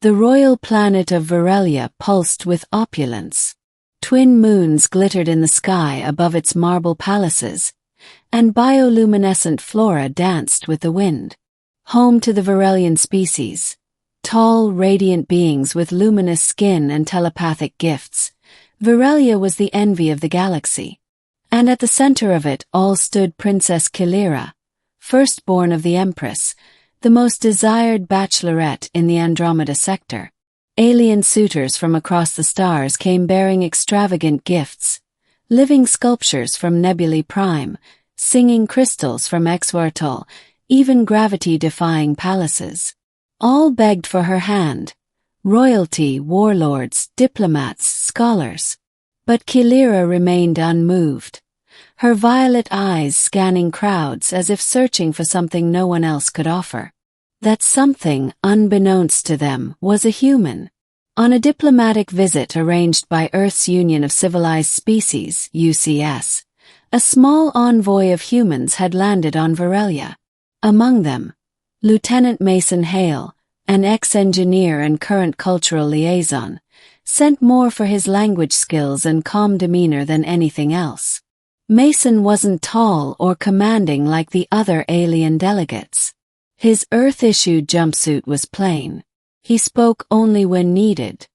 The royal planet of Virelia pulsed with opulence. Twin moons glittered in the sky above its marble palaces, and bioluminescent flora danced with the wind. Home to the Virelian species, tall, radiant beings with luminous skin and telepathic gifts, Virelia was the envy of the galaxy. And at the center of it all stood Princess Kilira, firstborn of the Empress, the most desired bachelorette in the Andromeda sector. Alien suitors from across the stars came bearing extravagant gifts, living sculptures from Nebulae Prime, singing crystals from Exwartol, even gravity-defying palaces. All begged for her hand, royalty, warlords, diplomats, scholars. But Kilira remained unmoved, her violet eyes scanning crowds as if searching for something no one else could offer. That something, unbeknownst to them, was a human. On a diplomatic visit arranged by Earth's Union of Civilized Species, UCS, a small envoy of humans had landed on Virelia. Among them, Lieutenant Mason Hale, an ex-engineer and current cultural liaison, sent more for his language skills and calm demeanor than anything else. Mason wasn't tall or commanding like the other alien delegates. His Earth-issued jumpsuit was plain. He spoke only when needed.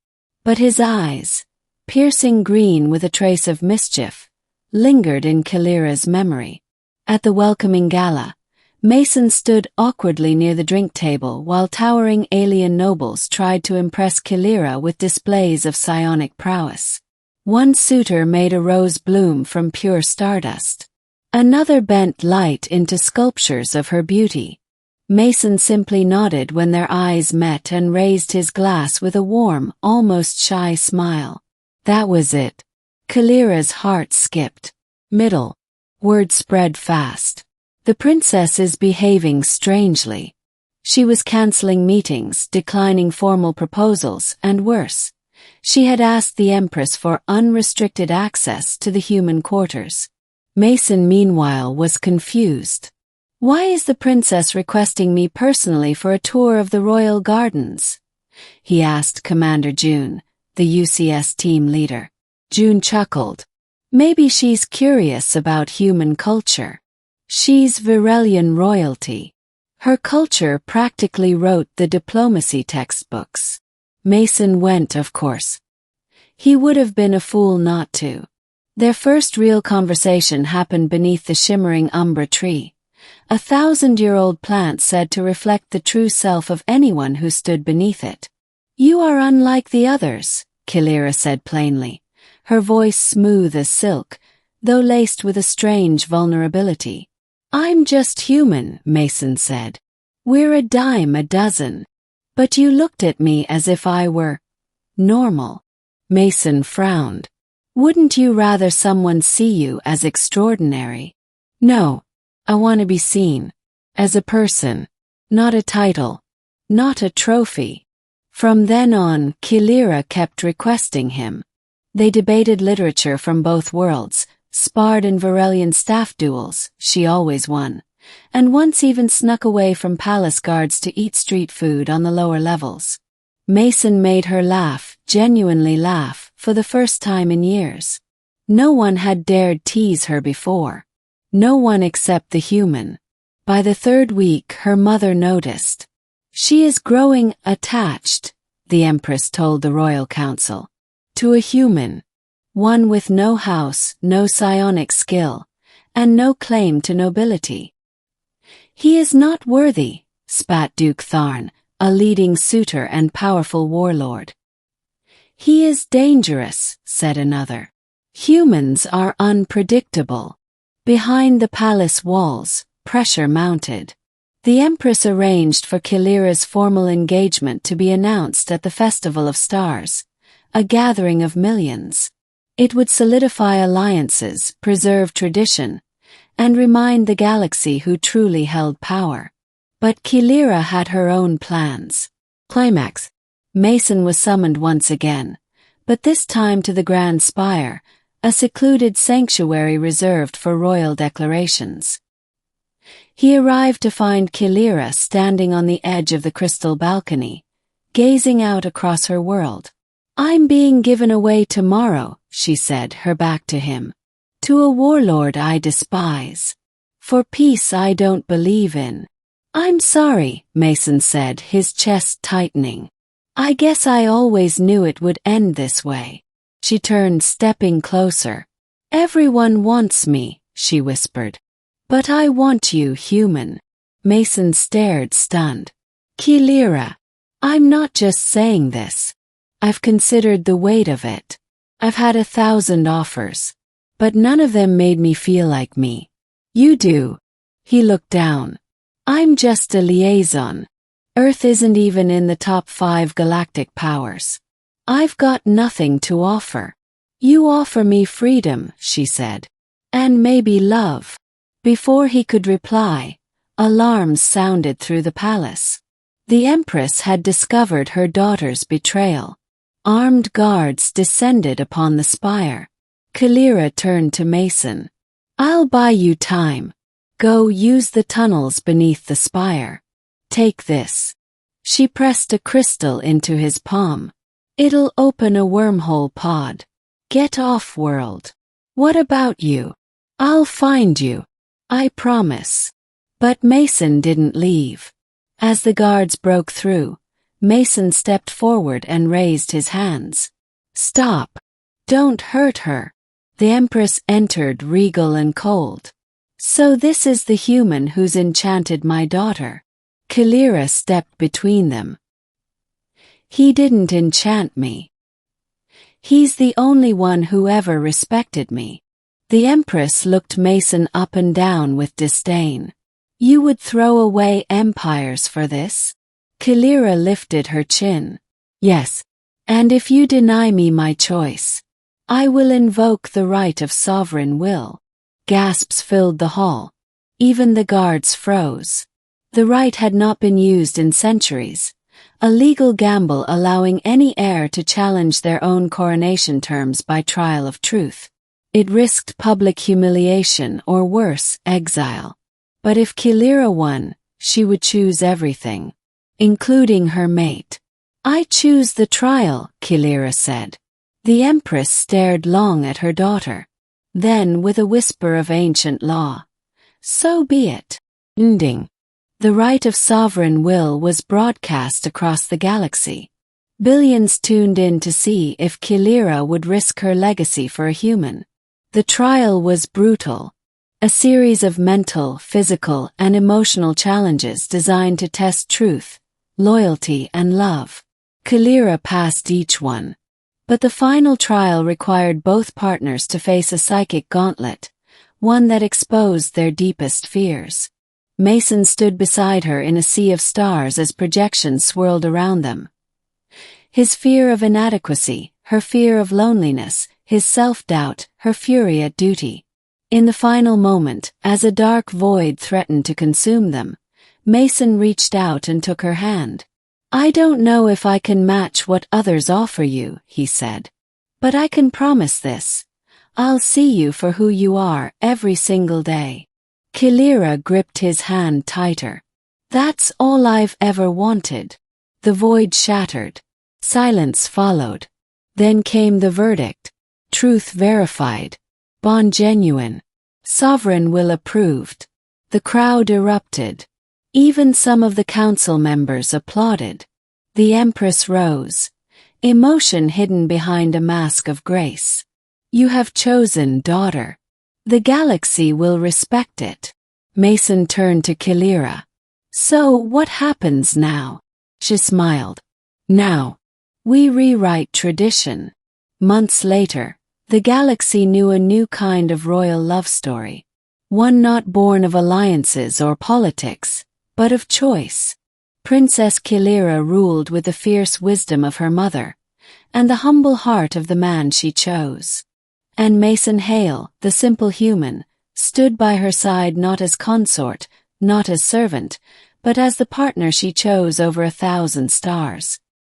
But his eyes, piercing green with a trace of mischief, lingered in Kilira's memory. At the welcoming gala, Mason stood awkwardly near the drink table while towering alien nobles tried to impress Kilira with displays of psionic prowess. One suitor made a rose bloom from pure stardust. Another bent light into sculptures of her beauty. Mason simply nodded when their eyes met and raised his glass with a warm, almost shy smile. That was it. Kilira's heart skipped. Middle. Word spread fast. The princess is behaving strangely. She was canceling meetings, declining formal proposals, and worse, she had asked the Empress for unrestricted access to the human quarters. Mason, meanwhile, was confused. Why is the princess requesting me personally for a tour of the royal gardens? He asked Commander June, the UCS team leader. June chuckled. Maybe she's curious about human culture. She's Virelian royalty. Her culture practically wrote the diplomacy textbooks. Mason went, of course. He would have been a fool not to. Their first real conversation happened beneath the shimmering umbra tree, a 1,000-year-old plant said to reflect the true self of anyone who stood beneath it. You are unlike the others, Kilira said plainly, her voice smooth as silk, though laced with a strange vulnerability. I'm just human, Mason said. We're a dime a dozen. But you looked at me as if I were normal. Mason frowned. Wouldn't you rather someone see you as extraordinary? No, I want to be seen. As a person. Not a title. Not a trophy. From then on, Kilira kept requesting him. They debated literature from both worlds, sparred in Virelian staff duels, she always won, and once even snuck away from palace guards to eat street food on the lower levels. Mason made her laugh, genuinely laugh, for the first time in years. No one had dared tease her before. No one except the human. By the third week, her mother noticed. She is growing attached, the Empress told the Royal Council, to a human. One with no house, no psionic skill, and no claim to nobility. He is not worthy, spat Duke Tharn, a leading suitor and powerful warlord. He is dangerous, said another. Humans are unpredictable. Behind the palace walls, pressure mounted. The Empress arranged for Kilira's formal engagement to be announced at the Festival of Stars, a gathering of millions. It would solidify alliances, preserve tradition, and remind the galaxy who truly held power. But Kilira had her own plans. Climax. Mason was summoned once again, but this time to the Grand Spire, a secluded sanctuary reserved for royal declarations. He arrived to find Kilira standing on the edge of the crystal balcony, gazing out across her world. "I'm being given away tomorrow," she said, her back to him. "To a warlord I despise. For peace I don't believe in." "I'm sorry," Mason said, his chest tightening. "I guess I always knew it would end this way." She turned, stepping closer. "Everyone wants me," she whispered. "But I want you human." Mason stared, stunned. "Kilira, I'm not just saying this. I've considered the weight of it. I've had 1,000 offers, but none of them made me feel like me. You do." He looked down. "I'm just a liaison. Earth isn't even in the top 5 galactic powers. I've got nothing to offer." "You offer me freedom," she said. "And maybe love." Before he could reply, alarms sounded through the palace. The Empress had discovered her daughter's betrayal. Armed guards descended upon the spire. Kilira turned to Mason. "I'll buy you time. Go use the tunnels beneath the spire. Take this." She pressed a crystal into his palm. "It'll open a wormhole pod. Get off world." "What about you?" "I'll find you. I promise." But Mason didn't leave. As the guards broke through, Mason stepped forward and raised his hands. "Stop. Don't hurt her." The Empress entered, regal and cold. "So this is the human who's enchanted my daughter." Kilira stepped between them. "He didn't enchant me. He's the only one who ever respected me." The Empress looked Mason up and down with disdain. "You would throw away empires for this?" Kilira lifted her chin. "Yes, and if you deny me my choice, I will invoke the right of sovereign will." Gasps filled the hall. Even the guards froze. The right had not been used in centuries, a legal gamble allowing any heir to challenge their own coronation terms by trial of truth. It risked public humiliation or worse, exile. But if Kilira won, she would choose everything, including her mate. "I choose the trial," Kilira said. The Empress stared long at her daughter. Then, with a whisper of ancient law, "So be it." Ending. The right of sovereign will was broadcast across the galaxy. Billions tuned in to see if Kilira would risk her legacy for a human. The trial was brutal. A series of mental, physical, and emotional challenges designed to test truth, loyalty, and love. Kilira passed each one. But the final trial required both partners to face a psychic gauntlet, one that exposed their deepest fears. Mason stood beside her in a sea of stars as projections swirled around them. His fear of inadequacy, her fear of loneliness, his self-doubt, her fury at duty. In the final moment, as a dark void threatened to consume them, Mason reached out and took her hand. "I don't know if I can match what others offer you," he said. "But I can promise this. I'll see you for who you are every single day." Kilira gripped his hand tighter. "That's all I've ever wanted." The void shattered. Silence followed. Then came the verdict. Truth verified. Bond genuine. Sovereign will approved. The crowd erupted. Even some of the council members applauded. The Empress rose, emotion hidden behind a mask of grace. "You have chosen, daughter. The galaxy will respect it." Mason turned to Kilira. "So what happens now?" She smiled. "Now, we rewrite tradition." Months later, the galaxy knew a new kind of royal love story. One not born of alliances or politics, but of choice. Princess Kilira ruled with the fierce wisdom of her mother, and the humble heart of the man she chose. And Mason Hale, the simple human, stood by her side not as consort, not as servant, but as the partner she chose over 1,000 stars.